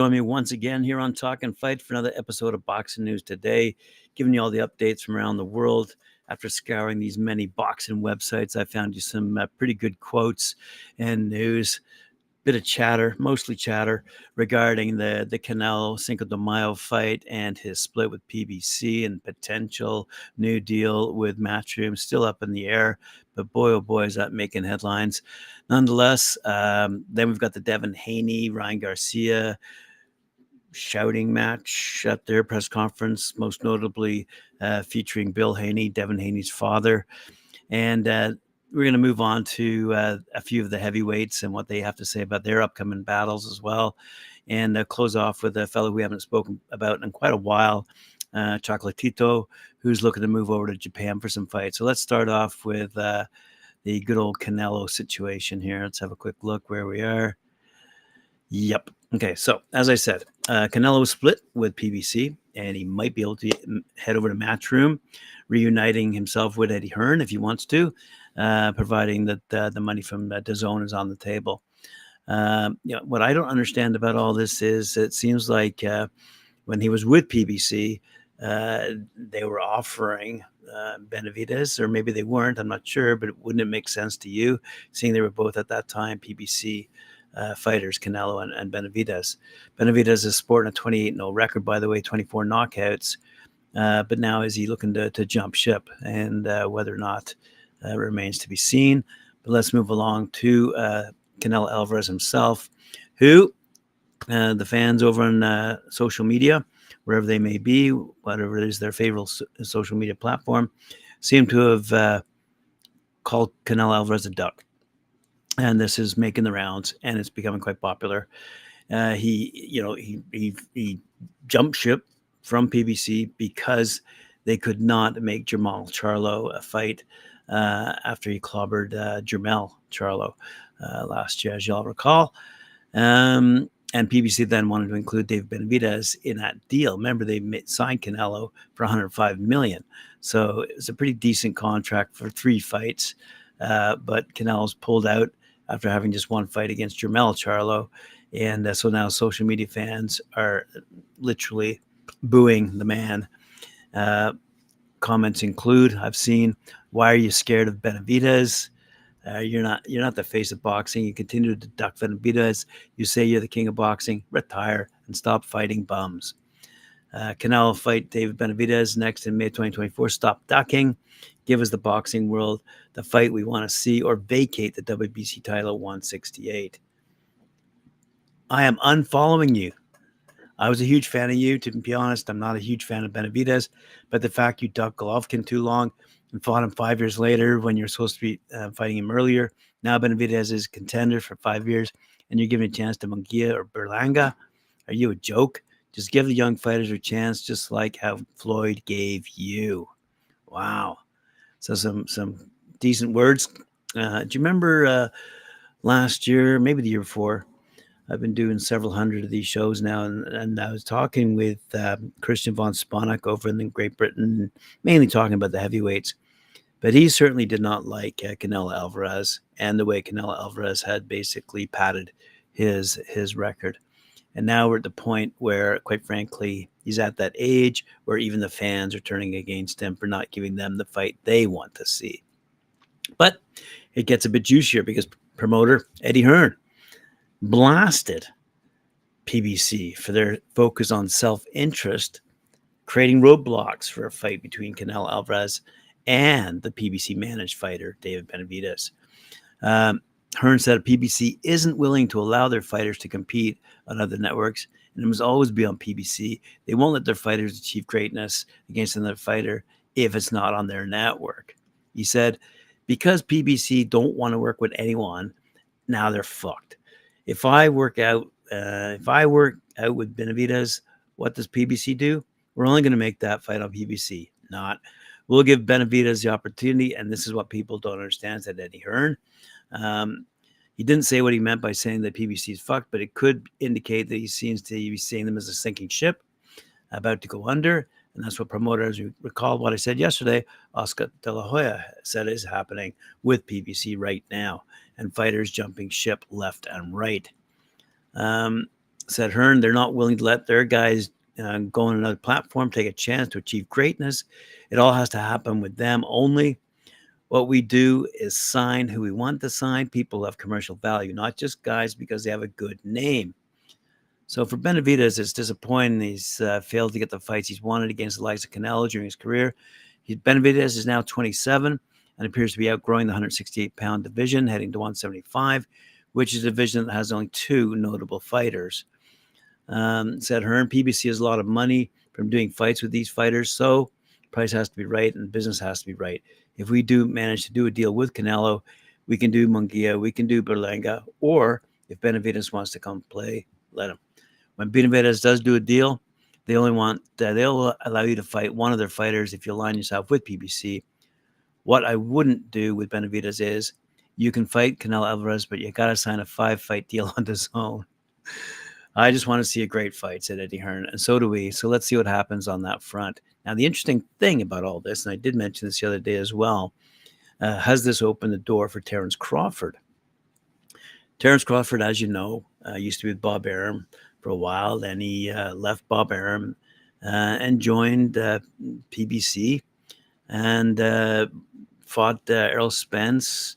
Join me once again here on Talk and Fight for another episode of Boxing News Today, giving you all the updates from around the world. After scouring these many boxing websites, I found you some pretty good quotes and news. Bit of chatter, mostly chatter, regarding the Canelo Cinco de Mayo fight and his split with PBC and potential new deal with Matchroom. Still up in the air, but boy, oh boy, is that making headlines. Nonetheless, then we've got the Devin Haney, Ryan-Garcia shouting match at their press conference, most notably featuring Bill Haney, Devin Haney's father. And we're going to move on to a few of the heavyweights and what they have to say about their upcoming battles as well. And close off with a fellow we haven't spoken about in quite a while, Chocolatito, who's looking to move over to Japan for some fights. So let's start off with the good old Canelo situation here. Let's have a quick look where we are. Yep. Okay, so as I said, Canelo was split with PBC, and he might be able to head over to Matchroom, reuniting himself with Eddie Hearn if he wants to, providing that the money from DAZN is on the table. What I don't understand about all this is it seems like when he was with PBC, they were offering Benavidez, or maybe they weren't. I'm not sure, but wouldn't it make sense to you, seeing they were both at that time PBC fighters, Canelo and Benavidez. Benavidez is sporting a 28-0 record, by the way, 24 knockouts. But now is he looking to jump ship? And whether or not remains to be seen. But let's move along to Canelo Alvarez himself, who the fans over on social media, wherever they may be, whatever it is their favorite social media platform, seem to have called Canelo Alvarez a duck. And this is making the rounds, and it's becoming quite popular. He jumped ship from PBC because they could not make Jermall Charlo a fight after he clobbered Jermell Charlo last year, as y'all recall. And PBC then wanted to include David Benavidez in that deal. Remember, they signed Canelo for $105 million, so it's a pretty decent contract for 3 fights. But Canelo's pulled out after having just one fight against Jermell Charlo. And so now social media fans are literally booing the man. Comments include, I've seen, why are you scared of Benavidez? You're not the face of boxing. You continue to duck Benavidez. You say you're the king of boxing. Retire and stop fighting bums. Canelo fight David Benavidez next in May 2024. Stop ducking. Give us the boxing world the fight we want to see, or vacate the WBC title 168. I am unfollowing you. I was a huge fan of you. To be honest, I'm not a huge fan of Benavidez, but the fact you ducked Golovkin too long and fought him 5 years later when you're supposed to be fighting him earlier. Now Benavidez is contender for 5 years, and you're giving a chance to Munguia or Berlanga. Are you a joke? Just give the young fighters a chance, just like how Floyd gave you. Wow. So some decent words. Do you remember last year, maybe the year before? I've been doing several hundred of these shows now, and I was talking with Christian von Sponock over in Great Britain, mainly talking about the heavyweights. But he certainly did not like Canelo Alvarez and the way Canelo Alvarez had basically padded his record. And now we're at the point where, quite frankly, he's at that age where even the fans are turning against him for not giving them the fight they want to see. But it gets a bit juicier because promoter Eddie Hearn blasted PBC for their focus on self-interest, creating roadblocks for a fight between Canelo Alvarez and the PBC-managed fighter, David Benavidez. Hearn said PBC isn't willing to allow their fighters to compete on other networks, and it must always be on PBC. They won't let their fighters achieve greatness against another fighter if it's not on their network. He said, because PBC don't want to work with anyone, now they're fucked. If I work out with Benavidez, what does PBC do? We're only going to make that fight on PBC. We'll give Benavidez the opportunity, and this is what people don't understand, said Eddie Hearn. He didn't say what he meant by saying that PBC is fucked, but it could indicate that he seems to be seeing them as a sinking ship about to go under. And that's what promoter, as you recall what I said yesterday, Oscar De La Hoya said is happening with PBC right now, and fighters jumping ship left and right. Said Hearn, they're not willing to let their guys go on another platform, take a chance to achieve greatness. It all has to happen with them only. What we do is sign who we want to sign. People of commercial value, not just guys because they have a good name. So for Benavidez, it's disappointing. He's failed to get the fights he's wanted against the likes of Canelo during his career. Benavidez is now 27 and appears to be outgrowing the 168-pound division, heading to 175, which is a division that has only two notable fighters. Said Hearn, PBC has a lot of money from doing fights with these fighters, so price has to be right and business has to be right. If we do manage to do a deal with Canelo, we can do Munguia, we can do Berlanga, or if Benavidez wants to come play, let him. When Benavidez does do a deal, they'll allow you to fight one of their fighters if you align yourself with PBC. What I wouldn't do with Benavidez is you can fight Canelo Alvarez, but you got to sign a 5-fight deal on DAZN. I just want to see a great fight, said Eddie Hearn, and so do we. So let's see what happens on that front. Now, the interesting thing about all this, and I did mention this the other day as well, has this opened the door for Terence Crawford? Terence Crawford, as you know, used to be with Bob Arum for a while. Then he left Bob Arum and joined PBC and fought Errol Spence,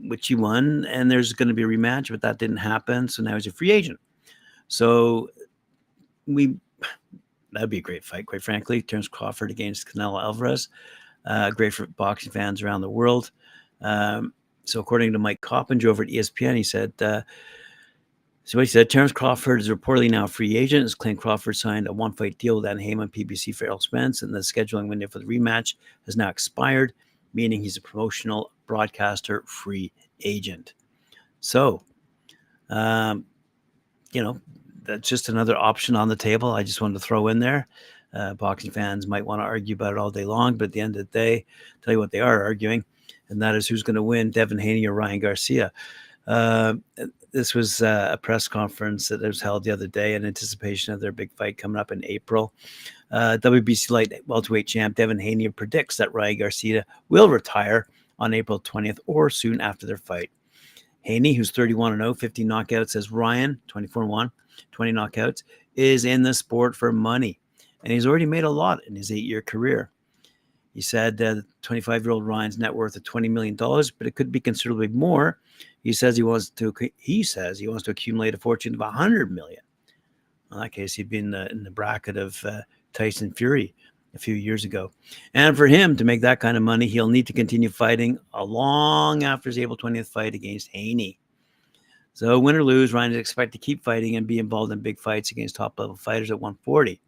which he won. And there's going to be a rematch, but that didn't happen. So now he's a free agent. So that'd be a great fight, quite frankly. Terence Crawford against Canelo Alvarez. Great for boxing fans around the world. So according to Mike Coppinger over at ESPN, he said, so he said, Terence Crawford is reportedly now a free agent. It's claimed Crawford signed a one-fight deal with Haney on PBC for Errol Spence, and the scheduling window for the rematch has now expired, meaning he's a promotional broadcaster free agent. So, that's just another option on the table. I just wanted to throw in there. Boxing fans might want to argue about it all day long, but at the end of the day, I'll tell you what they are arguing, and that is who's going to win, Devin Haney or Ryan Garcia. This was a press conference that was held the other day in anticipation of their big fight coming up in April. WBC light welterweight champ Devin Haney predicts that Ryan Garcia will retire on April 20th or soon after their fight. Haney, who's 31-0, 50 knockouts, says Ryan, 24-1, 20 knockouts, is in the sport for money. And he's already made a lot in his 8-year career. He said the 25-year-old Ryan's net worth of $20 million, but it could be considerably more. He says he wants to accumulate a fortune of $100 million. In that case, he'd be in the bracket of Tyson Fury a few years ago. And for him to make that kind of money, he'll need to continue fighting long after his April 20th fight against Haney. So win or lose, Ryan is expected to keep fighting and be involved in big fights against top-level fighters at 140.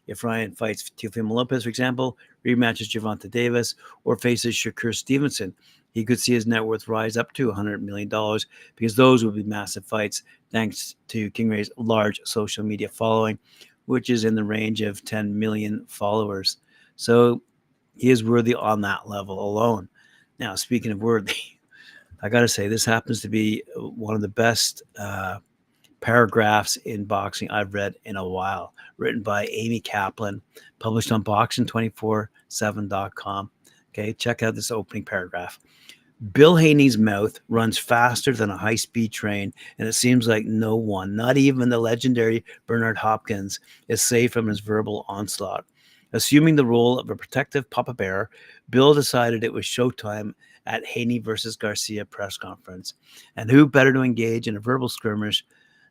If Ryan fights Teofimo Lopez, for example, rematches Gervonta Davis, or faces Shakur Stevenson, he could see his net worth rise up to $100 million because those would be massive fights thanks to King Ray's large social media following, which is in the range of 10 million followers. So he is worthy on that level alone. Now, speaking of worthy, I got to say, this happens to be one of the best paragraphs in boxing I've read in a while, written by Amy Kaplan, published on boxing247.com. Okay, check out this opening paragraph. Bill Haney's mouth runs faster than a high-speed train, and it seems like no one, not even the legendary Bernard Hopkins, is safe from his verbal onslaught. Assuming the role of a protective Papa Bear, Bill decided it was showtime at Haney versus Garcia press conference. And who better to engage in a verbal skirmish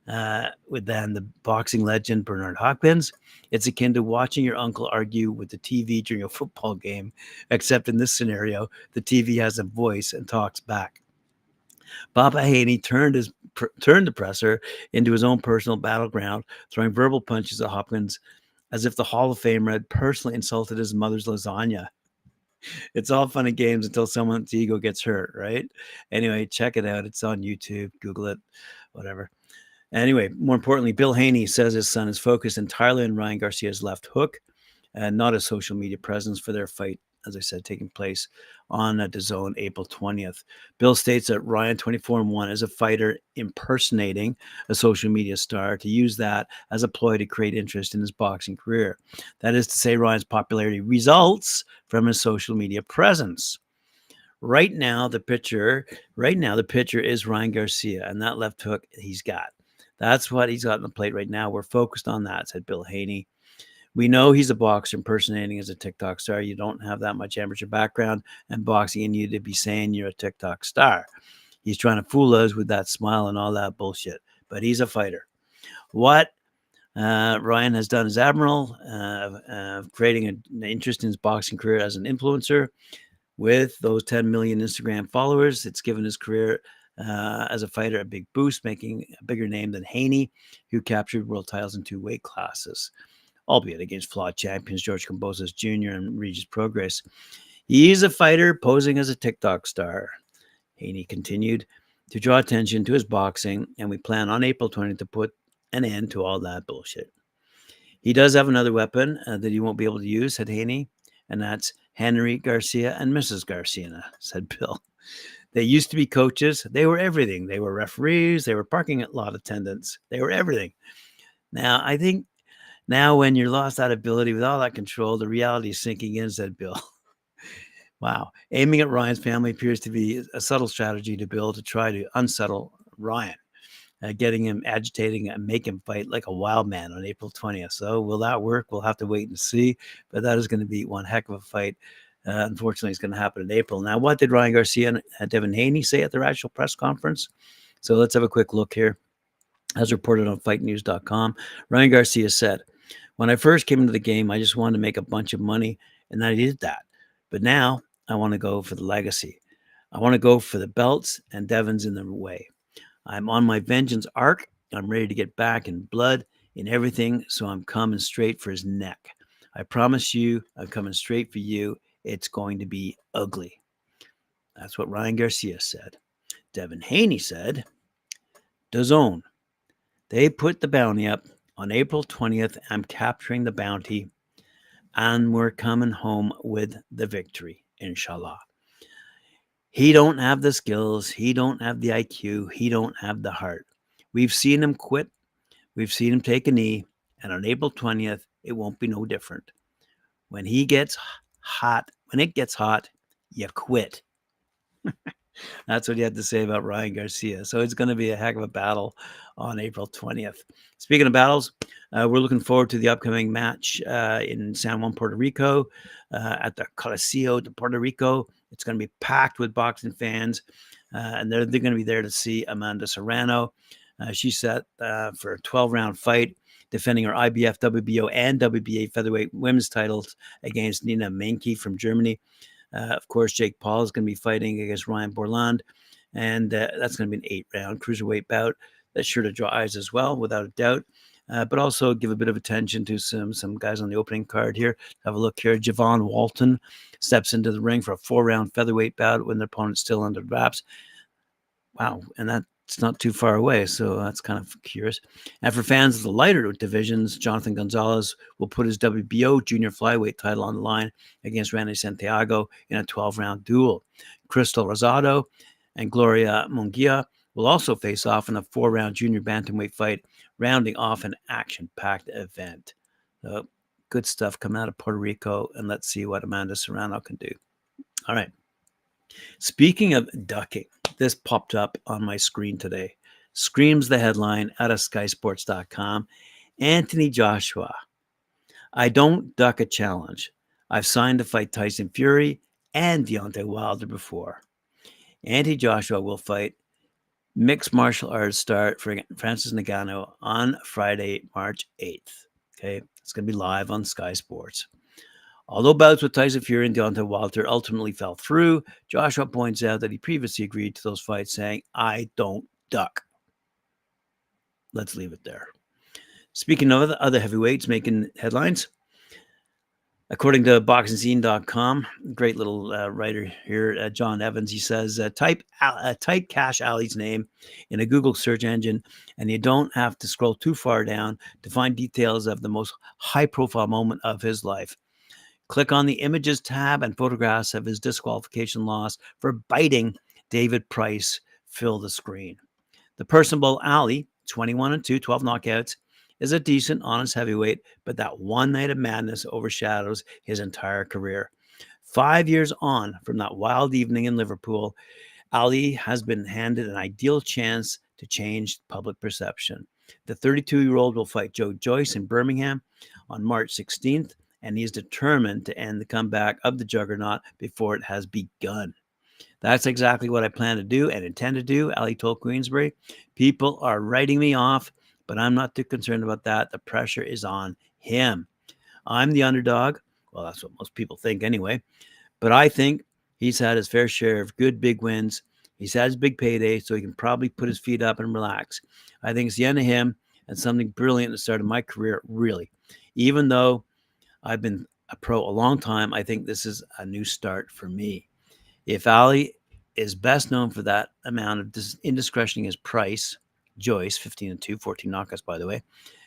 than the boxing legend Bernard Hopkins? It's akin to watching your uncle argue with the TV during a football game, except in this scenario, the TV has a voice and talks back. Papa Haney turned the presser into his own personal battleground, throwing verbal punches at Hopkins as if the Hall of Famer had personally insulted his mother's lasagna. It's all fun and games until someone's ego gets hurt, right? Anyway, check it out. It's on YouTube. Google it, whatever. Anyway, more importantly, Bill Haney says his son is focused entirely on Ryan Garcia's left hook and not a social media presence for their fight, as I said, taking place on DAZN April 20th. Bill states that Ryan, 24-1, is a fighter impersonating a social media star to use that as a ploy to create interest in his boxing career. That is to say, Ryan's popularity results from his social media presence. Right now, the pitcher is Ryan Garcia, and that left hook he's got. That's what he's got on the plate right now. We're focused on that, said Bill Haney. We know he's a boxer impersonating as a TikTok star. You don't have that much amateur background and boxing in you to be saying you're a TikTok star. He's trying to fool us with that smile and all that bullshit. But he's a fighter. What Ryan has done is admirable, creating an interest in his boxing career as an influencer. With those 10 million Instagram followers, it's given his career as a fighter a big boost, making a bigger name than Haney, who captured world titles in 2 weight classes, albeit against flawed champions George Kambosos Jr. and Regis Prograis. He's a fighter posing as a TikTok star, Haney continued, to draw attention to his boxing, and we plan on April 20th to put an end to all that bullshit. He does have another weapon that he won't be able to use, said Haney, and that's Haney-Garcia and Mrs. Garcia, said Bill. They used to be coaches. They were everything. They were referees. They were parking lot attendants. They were everything. Now, I think when you're lost that ability with all that control, the reality is sinking in, said Bill. Wow. Aiming at Ryan's family appears to be a subtle strategy to Bill to try to unsettle Ryan, getting him agitating and make him fight like a wild man on April 20th. So will that work? We'll have to wait and see. But that is going to be one heck of a fight. Unfortunately, it's going to happen in April. Now, what did Ryan Garcia and Devin Haney say at their actual press conference? So let's have a quick look here. As reported on fightnews.com, Ryan Garcia said, "When I first came into the game, I just wanted to make a bunch of money, and I did that. But now I want to go for the legacy. I want to go for the belts, and Devin's in the way. I'm on my vengeance arc. I'm ready to get back in blood, in everything, so I'm coming straight for his neck. I promise you, I'm coming straight for you. It's going to be ugly." That's what Ryan Garcia said. Devin Haney said, DAZN. They put the bounty up on April 20th. I'm capturing the bounty, and we're coming home with the victory, inshallah. He don't have the skills. He don't have the IQ. He don't have the heart. We've seen him quit. We've seen him take a knee. And on April 20th, it won't be no different. When it gets hot, you quit. That's what he had to say about Ryan Garcia. So it's going to be a heck of a battle on April 20th. Speaking of battles, we're looking forward to the upcoming match in San Juan, Puerto Rico, at the Coliseo de Puerto Rico. It's going to be packed with boxing fans, and they're going to be there to see Amanda Serrano. She's set for a 12-round fight, defending her IBF, WBO, and WBA featherweight women's titles against Nina Menke from Germany. Of course, Jake Paul is going to be fighting against Ryan Borland, and that's going to be an 8-round cruiserweight bout. That's sure to draw eyes as well, without a doubt. But also give a bit of attention to some guys on the opening card here. Have a look here. Javon Walton steps into the ring for a 4-round featherweight bout when their opponent's still under wraps. Wow, and that's not too far away, so that's kind of curious. And for fans of the lighter divisions, Jonathan Gonzalez will put his WBO junior flyweight title on the line against Randy Santiago in a 12-round duel. Crystal Rosado and Gloria Munguia will also face off in a 4-round junior bantamweight fight, rounding off an action-packed event. So good stuff coming out of Puerto Rico, and let's see what Amanda Serrano can do. All right. Speaking of ducking, this popped up on my screen today. Screams the headline out of skysports.com. Anthony Joshua. I don't duck a challenge. I've signed to fight Tyson Fury and Deontay Wilder before. Anthony Joshua will fight mixed martial arts star Francis Ngannou on Friday, March 8th. Okay, it's going to be live on Sky Sports. Although bouts with Tyson Fury and Deontay Wilder ultimately fell through, Joshua points out that he previously agreed to those fights, saying, I don't duck. Let's leave it there. Speaking of other heavyweights making headlines, according to BoxingScene.com, great little writer here, John Evans, he says, type Cash Ali's name in a Google search engine, and you don't have to scroll too far down to find details of the most high-profile moment of his life. Click on the Images tab, and photographs of his disqualification loss for biting David Price fill the screen. The personable Ali, 21-2, 12 knockouts, is a decent, honest heavyweight, but that one night of madness overshadows his entire career. 5 years on from that wild evening in Liverpool, Ali has been handed an ideal chance to change public perception. The 32-year-old will fight Joe Joyce in Birmingham on March 16th, and he is determined to end the comeback of the juggernaut before it has begun. That's exactly what I plan to do and intend to do, Ali told Queensbury. People are writing me off, but I'm not too concerned about that. The pressure is on him. I'm the underdog. Well, that's what most people think anyway. But I think he's had his fair share of good big wins. He's had his big payday, so he can probably put his feet up and relax. I think it's the end of him and something brilliant at the start of my career, really. Even though I've been a pro a long time, I think this is a new start for me. If Ali is best known for that amount of indiscretion in his price, Joyce, 15-2, 14 knockouts, by the way,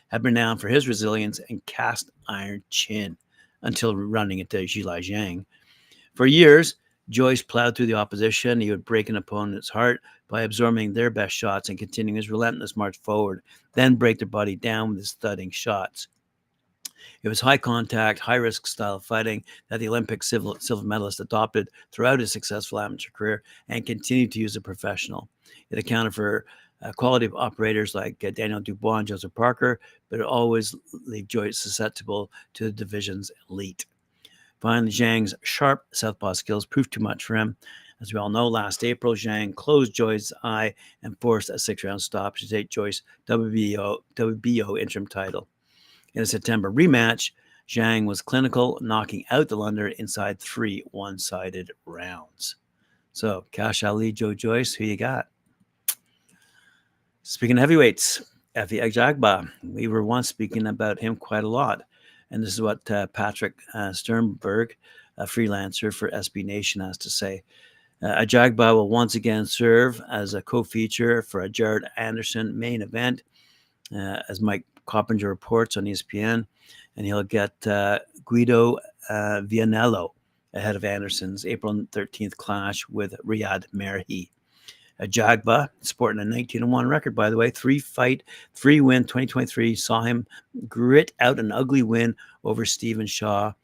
had been renowned for his resilience and cast iron chin until running into Zhilai Zhang. For years, Joyce plowed through the opposition. He would break an opponent's heart by absorbing their best shots and continuing his relentless march forward, then break their body down with his thudding shots. It was high contact, high risk style of fighting that the Olympic silver medalist adopted throughout his successful amateur career and continued to use as a professional. It accounted for quality of operators like Daniel Dubois and Joseph Parker, but it always leave Joyce susceptible to the division's elite. Finally, Zhang's sharp southpaw skills proved too much for him. As we all know, last April, Zhang closed Joyce's eye and forced a 6-round stop to take Joyce's WBO interim title. In a September rematch, Zhang was clinical, knocking out the Londoner inside 3 one-sided rounds. So, Cash Ali, Joe Joyce, who you got? Speaking of heavyweights, Efe Ajagba. We were once speaking about him quite a lot. And this is what Patrick Sternberg, a freelancer for SB Nation, has to say. Ajagba will once again serve as a co-feature for a Jared Anderson main event, as Mike Coppinger reports on ESPN, and he'll get Guido Vianello ahead of Anderson's April 13th clash with Riyad Merhi. Ajagba, sporting a 19-1 record, by the way, 3-fight, 3-win 2023, saw him grit out an ugly win over Stephen Shaw,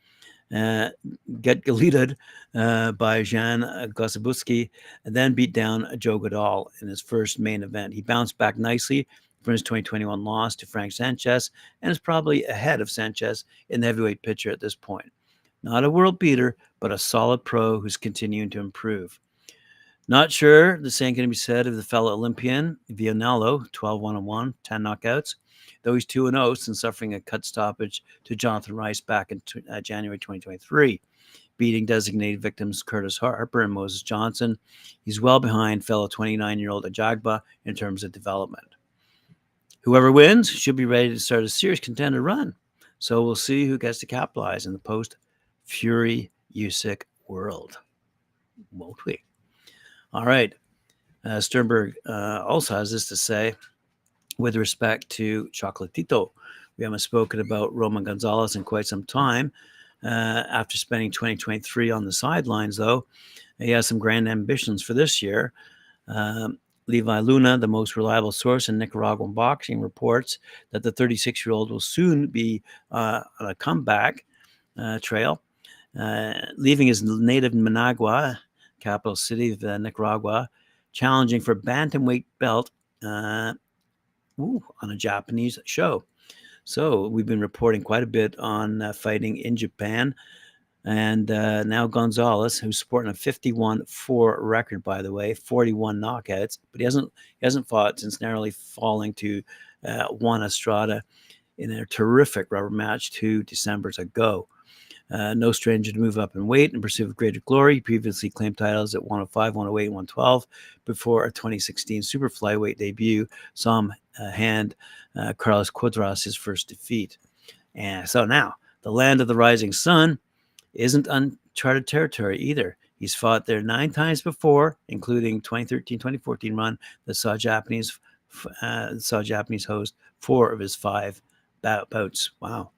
get deleted by Jan Gosabuski, and then beat down Joe Goodall in his first main event. He bounced back nicely from his 2021 loss to Frank Sanchez and is probably ahead of Sanchez in the heavyweight picture at this point. Not a world beater, but a solid pro who's continuing to improve. Not sure the same can be said of the fellow Olympian, Vianello, 12-1-1, 10 knockouts, though he's 2-0 since suffering a cut stoppage to Jonathan Rice back in January 2023, beating designated victims Curtis Harper and Moses Johnson. He's well behind fellow 29-year-old Ajagba in terms of development. Whoever wins should be ready to start a serious contender run, so we'll see who gets to capitalize in the post-Fury Usyk world, won't we? All right. Sternberg also has this to say with respect to Chocolatito. We haven't spoken about Roman Gonzalez in quite some time. After spending 2023 on the sidelines, though, he has some grand ambitions for this year. Levi Luna, the most reliable source in Nicaraguan boxing, reports that the 36-year-old will soon be on a comeback trail, leaving his native Managua, capital city of Nicaragua, challenging for bantamweight belt on a Japanese show. So we've been reporting quite a bit on fighting in Japan. And now Gonzalez, who's sporting a 51-4 record, by the way, 41 knockouts, but he hasn't fought since narrowly falling to Juan Estrada in a terrific rubber match 2 Decembers ago. No stranger to move up in weight in pursuit of greater glory. He previously claimed titles at 105, 108, and 112 before a 2016 super flyweight debut saw him hand Carlos Cuadras his first defeat. And so now, the land of the rising sun isn't uncharted territory either. He's fought there 9 times before, including 2013-2014 run that saw Japanese host 4 of his 5 bouts. Wow.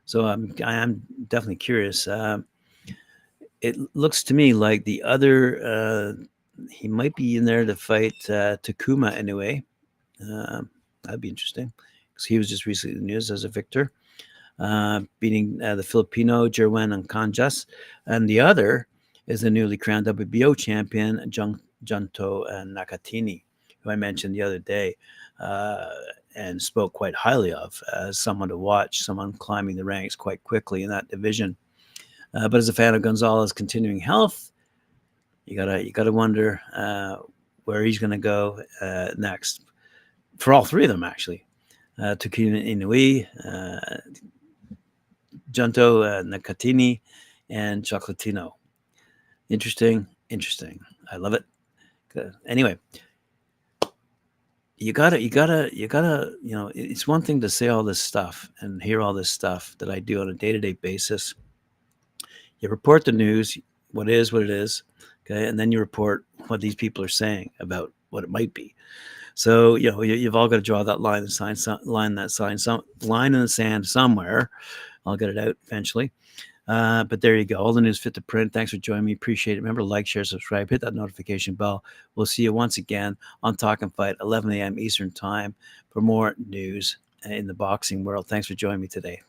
So I am definitely curious. It looks to me like the other, he might be in there to fight Takuma anyway. That'd be interesting because he was just recently in the news as a victor, beating the Filipino Jerwin Ancanjas. And the other is the newly crowned WBO champion, Junto Nakatini, who I mentioned the other day. and spoke quite highly of as someone to watch, someone climbing the ranks quite quickly in that division. But as a fan of Gonzalez's continuing health, you gotta wonder where he's going to go next. For all three of them, actually, Talkin Inui, Junto Nakatini, and Chocolatito. Interesting. I love it. Anyway, you gotta, it's one thing to say all this stuff and hear all this stuff that I do on a day-to-day basis. You report the news, what it is, okay, and then you report what these people are saying about what it might be. So you've all got to draw that line in the sand somewhere. I'll get it out eventually. But there you go. All the news fit to print. Thanks for joining me. Appreciate it. Remember to like, share, subscribe, hit that notification bell. We'll see you once again on Talkin' Fight, 11 a.m. Eastern Time for more news in the boxing world. Thanks for joining me today.